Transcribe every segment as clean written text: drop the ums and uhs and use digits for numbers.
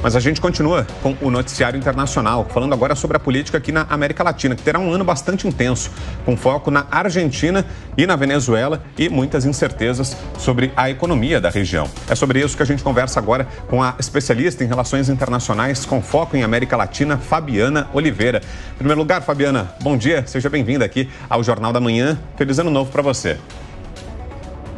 Mas a gente continua com o noticiário internacional, falando agora sobre a política aqui na América Latina, que terá um ano bastante intenso, com foco na Argentina e na Venezuela e muitas incertezas sobre a economia da região. É sobre isso que a gente conversa agora com a especialista em relações internacionais com foco em América Latina, Fabiana Oliveira. Em primeiro lugar, Fabiana, bom dia, seja bem-vinda aqui ao Jornal da Manhã. Feliz ano novo para você.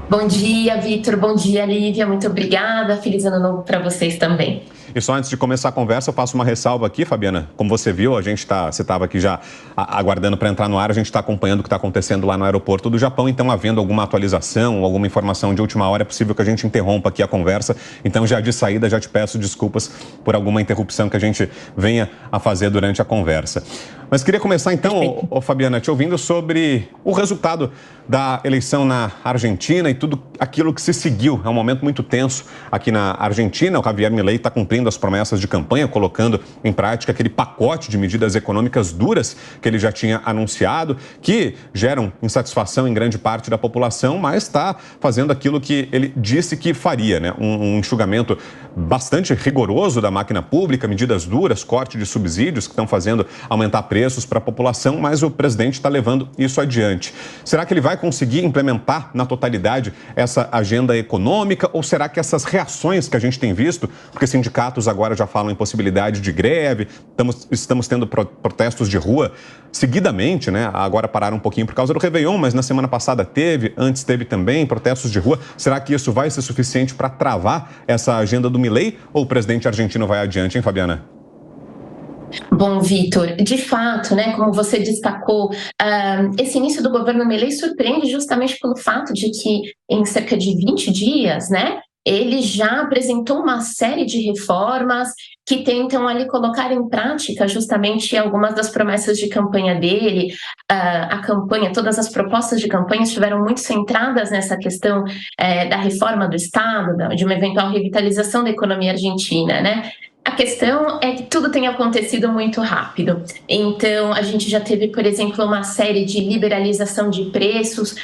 Bom dia, Vitor. Bom dia, Lívia. Muito obrigada. Feliz ano novo para vocês também. E só antes de começar a conversa, eu faço uma ressalva aqui, Fabiana. Como você viu, você estava aqui já aguardando para entrar no ar, a gente está acompanhando o que está acontecendo lá no aeroporto do Japão. Então, havendo alguma atualização, alguma informação de última hora, é possível que a gente interrompa aqui a conversa. Então, já de saída, já te peço desculpas por alguma interrupção que a gente venha a fazer durante a conversa. Mas queria começar então, Fabiana, te ouvindo sobre o resultado da eleição na Argentina e tudo aquilo que se seguiu. É um momento muito tenso aqui na Argentina. O Javier Milei está cumprindo as promessas de campanha, colocando em prática aquele pacote de medidas econômicas duras que ele já tinha anunciado, que geram insatisfação em grande parte da população, mas está fazendo aquilo que ele disse que faria, né? Um enxugamento bastante rigoroso da máquina pública, medidas duras, corte de subsídios que estão fazendo aumentar preços para a população, mas o presidente está levando isso adiante. Será que ele vai conseguir implementar na totalidade essa agenda econômica ou será que essas reações que a gente tem visto, porque sindicatos agora já falam em possibilidade de greve, estamos tendo protestos de rua seguidamente, né? Agora pararam um pouquinho por causa do Réveillon, mas na semana passada antes teve também protestos de rua. Será que isso vai ser suficiente para travar essa agenda do Milei ou o presidente argentino vai adiante, hein, Fabiana? Bom, Vitor, de fato, né, como você destacou, esse início do governo Milei surpreende justamente pelo fato de que em cerca de 20 dias, né, ele já apresentou uma série de reformas que tentam ali colocar em prática justamente algumas das promessas de campanha dele. A campanha, todas as propostas de campanha estiveram muito centradas nessa questão da reforma do Estado, de uma eventual revitalização da economia argentina, né? A questão é que tudo tem acontecido muito rápido. Então, a gente já teve, por exemplo, uma série de liberalização de preços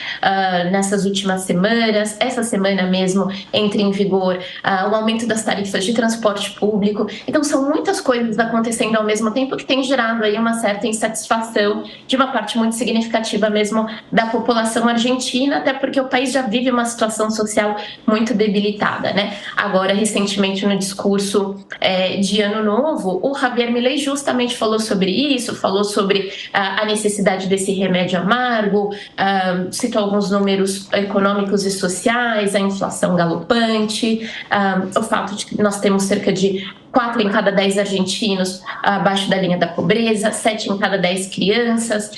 nessas últimas semanas. Essa semana mesmo entra em vigor o aumento das tarifas de transporte público. Então, são muitas coisas acontecendo ao mesmo tempo que tem gerado aí uma certa insatisfação de uma parte muito significativa mesmo da população argentina, até porque o país já vive uma situação social muito debilitada, né? Agora, recentemente, no discurso de Ano Novo, o Javier Milei justamente falou sobre isso, falou sobre a necessidade desse remédio amargo, citou alguns números econômicos e sociais, a inflação galopante, o fato de que nós temos cerca de 4 em cada 10 argentinos abaixo da linha da pobreza, 7 em cada 10 crianças.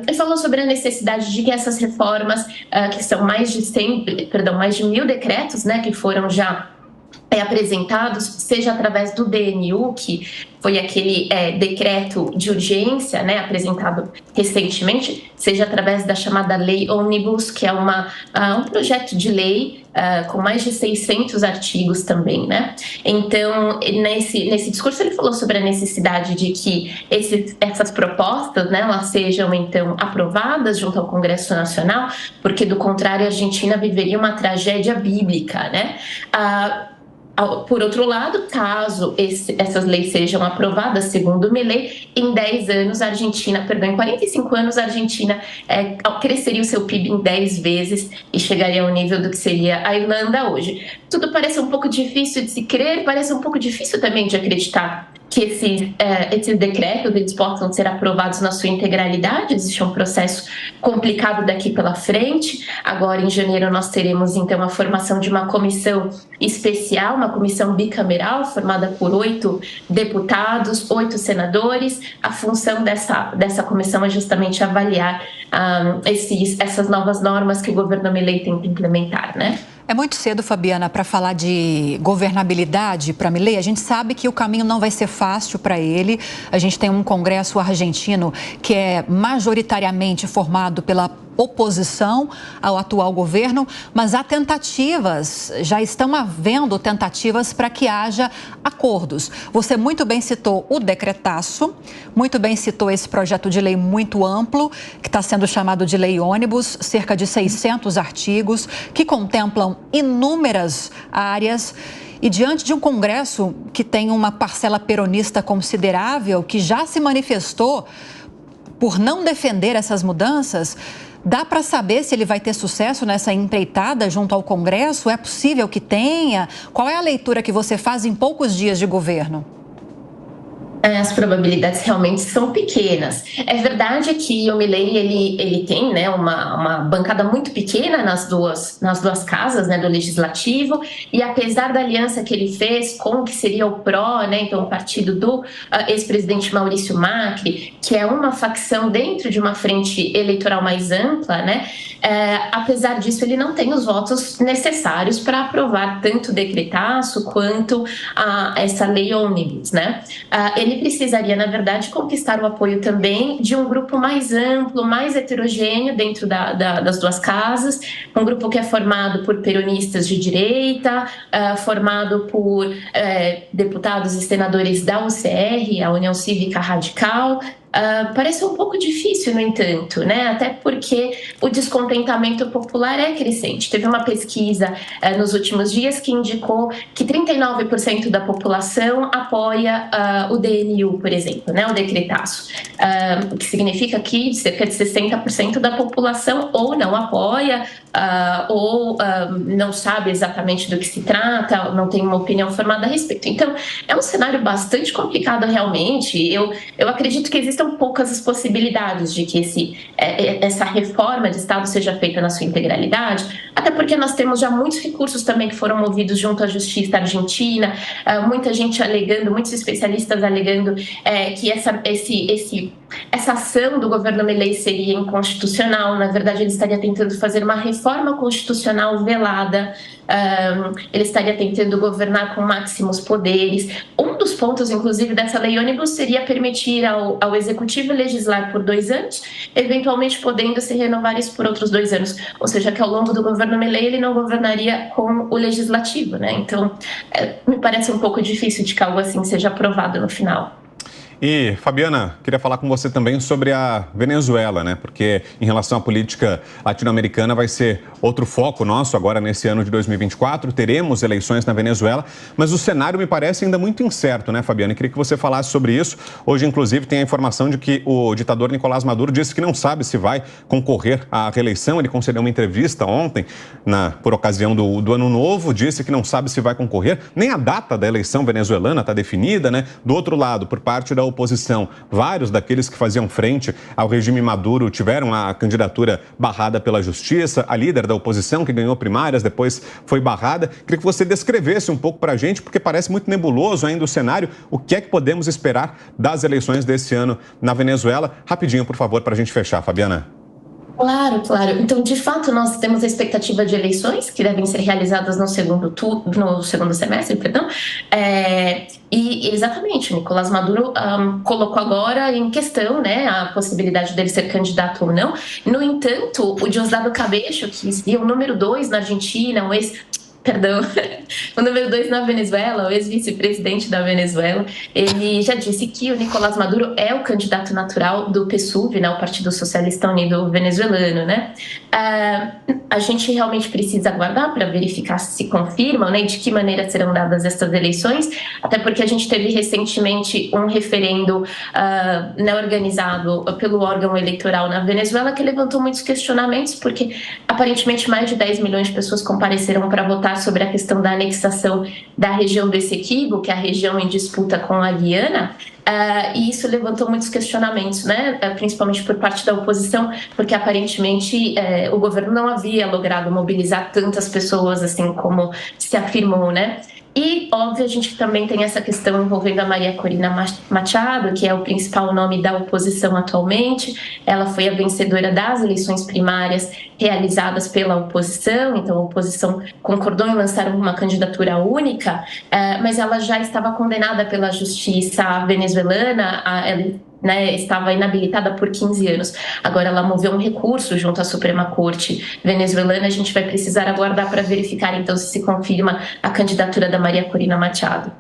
Ele falou sobre a necessidade de que essas reformas, que são mais de 1.000 decretos, né, que foram já apresentados, seja através do DNU, que foi aquele decreto de urgência, né, apresentado recentemente, seja através da chamada Lei Omnibus, que é um projeto de lei com mais de 600 artigos também, né? Então, nesse discurso ele falou sobre a necessidade de que essas propostas, né, elas sejam então aprovadas junto ao Congresso Nacional, porque do contrário a Argentina viveria uma tragédia bíblica, né? Por outro lado, caso essas leis sejam aprovadas, segundo o Milei, em 45 anos, a Argentina cresceria o seu PIB em 10 vezes e chegaria ao nível do que seria a Irlanda hoje. Tudo parece um pouco difícil de se crer, parece um pouco difícil também de acreditar que esses decretos eles possam ser aprovados na sua integralidade. Existe um processo complicado daqui pela frente. Agora, em janeiro, nós teremos, então, a formação de uma comissão especial, uma comissão bicameral, formada por 8 deputados, 8 senadores. A função dessa comissão é justamente avaliar essas novas normas que o governo Milei tenta implementar, né? É muito cedo, Fabiana, para falar de governabilidade para Milei. A gente sabe que o caminho não vai ser fácil para ele. A gente tem um Congresso argentino que é majoritariamente formado pela oposição ao atual governo, mas há tentativas, já estão havendo tentativas para que haja acordos. Você muito bem citou o decretaço, muito bem citou esse projeto de lei muito amplo, que está sendo chamado de lei ônibus, cerca de 600 artigos, que contemplam inúmeras áreas. E diante de um Congresso que tem uma parcela peronista considerável, que já se manifestou por não defender essas mudanças, dá para saber se ele vai ter sucesso nessa empreitada junto ao Congresso? É possível que tenha? Qual é a leitura que você faz em poucos dias de governo? As probabilidades realmente são pequenas. É verdade que o Milei ele tem, né, uma bancada muito pequena nas duas casas, né, do Legislativo, e apesar da aliança que ele fez com o que seria o PRO, né, então o partido do ex-presidente Maurício Macri, que é uma facção dentro de uma frente eleitoral mais ampla, né, apesar disso ele não tem os votos necessários para aprovar tanto o decretaço quanto essa lei ônibus, né. Ele precisaria, na verdade, conquistar o apoio também de um grupo mais amplo, mais heterogêneo dentro das duas casas, um grupo que é formado por peronistas de direita, formado por deputados e senadores da UCR, a União Cívica Radical. Parece um pouco difícil, no entanto, né? Até porque o descontentamento popular é crescente. Teve uma pesquisa nos últimos dias que indicou que 39% da população apoia o DNU, por exemplo, né? O decretaço, o que significa que cerca de 60% da população ou não apoia ou não sabe exatamente do que se trata, não tem uma opinião formada a respeito. Então, é um cenário bastante complicado realmente. Eu acredito que existam poucas as possibilidades de que essa reforma de Estado seja feita na sua integralidade, até porque nós temos já muitos recursos também que foram movidos junto à Justiça Argentina, muita gente alegando, muitos especialistas alegando que essa ação do governo Milei seria inconstitucional. Na verdade, ele estaria tentando fazer uma reforma constitucional velada, ele estaria tentando governar com máximos poderes. Um dos pontos, inclusive, dessa lei ônibus seria permitir ao Executivo legislar por 2 anos, eventualmente podendo se renovar isso por outros 2 anos. Ou seja, que ao longo do governo Milei ele não governaria com o Legislativo, né? Então, me parece um pouco difícil de que algo assim seja aprovado no final. E, Fabiana, queria falar com você também sobre a Venezuela, né? Porque em relação à política latino-americana vai ser outro foco nosso agora nesse ano de 2024. Teremos eleições na Venezuela, mas o cenário me parece ainda muito incerto, né, Fabiana? Eu queria que você falasse sobre isso. Hoje, inclusive, tem a informação de que o ditador Nicolás Maduro disse que não sabe se vai concorrer à reeleição. Ele concedeu uma entrevista ontem, por ocasião do Ano Novo, disse que não sabe se vai concorrer. Nem a data da eleição venezuelana está definida, né? Do outro lado, por parte da oposição, vários daqueles que faziam frente ao regime Maduro tiveram a candidatura barrada pela justiça. A líder da oposição, que ganhou primárias, depois foi barrada. Queria que você descrevesse um pouco para a gente, porque parece muito nebuloso ainda o cenário. O que é que podemos esperar das eleições desse ano na Venezuela? Rapidinho, por favor, para a gente fechar, Fabiana. Claro, claro. Então, de fato, nós temos a expectativa de eleições que devem ser realizadas no segundo semestre, perdão. E exatamente, o Nicolás Maduro colocou agora em questão, né, a possibilidade dele ser candidato ou não. No entanto, o Diosdado Cabello, que seria o número 2 na Argentina, o número 2 na Venezuela, o ex-vice-presidente da Venezuela, ele já disse que o Nicolás Maduro é o candidato natural do PSUV, né, o Partido Socialista Unido Venezuelano, né? A gente realmente precisa aguardar para verificar se confirmam, né, de que maneira serão dadas essas eleições, até porque a gente teve recentemente um referendo né, organizado pelo órgão eleitoral na Venezuela que levantou muitos questionamentos, porque aparentemente mais de 10 milhões de pessoas compareceram para votar sobre a questão da anexação da região do Essequibo, que é a região em disputa com a Guiana, e isso levantou muitos questionamentos, né? Principalmente por parte da oposição, porque aparentemente o governo não havia logrado mobilizar tantas pessoas assim como se afirmou, né? E, óbvio, a gente também tem essa questão envolvendo a Maria Corina Machado, que é o principal nome da oposição atualmente. Ela foi a vencedora das eleições primárias realizadas pela oposição, então a oposição concordou em lançar uma candidatura única, mas ela já estava condenada pela justiça venezuelana, né, estava inabilitada por 15 anos. Agora ela moveu um recurso junto à Suprema Corte venezuelana. A gente vai precisar aguardar para verificar, então, se confirma a candidatura da Maria Corina Machado.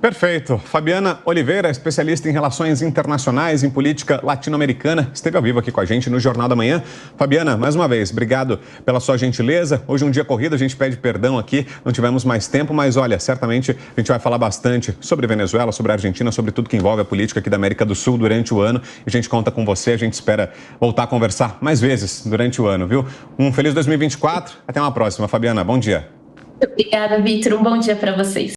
Perfeito. Fabiana Oliveira, especialista em relações internacionais, em política latino-americana, esteve ao vivo aqui com a gente no Jornal da Manhã. Fabiana, mais uma vez, obrigado pela sua gentileza. Hoje é um dia corrido, a gente pede perdão aqui, não tivemos mais tempo, mas olha, certamente a gente vai falar bastante sobre Venezuela, sobre a Argentina, sobre tudo que envolve a política aqui da América do Sul durante o ano. A gente conta com você, a gente espera voltar a conversar mais vezes durante o ano, viu? Um feliz 2024, até uma próxima. Fabiana, bom dia. Obrigada, Vitor. Um bom dia para vocês.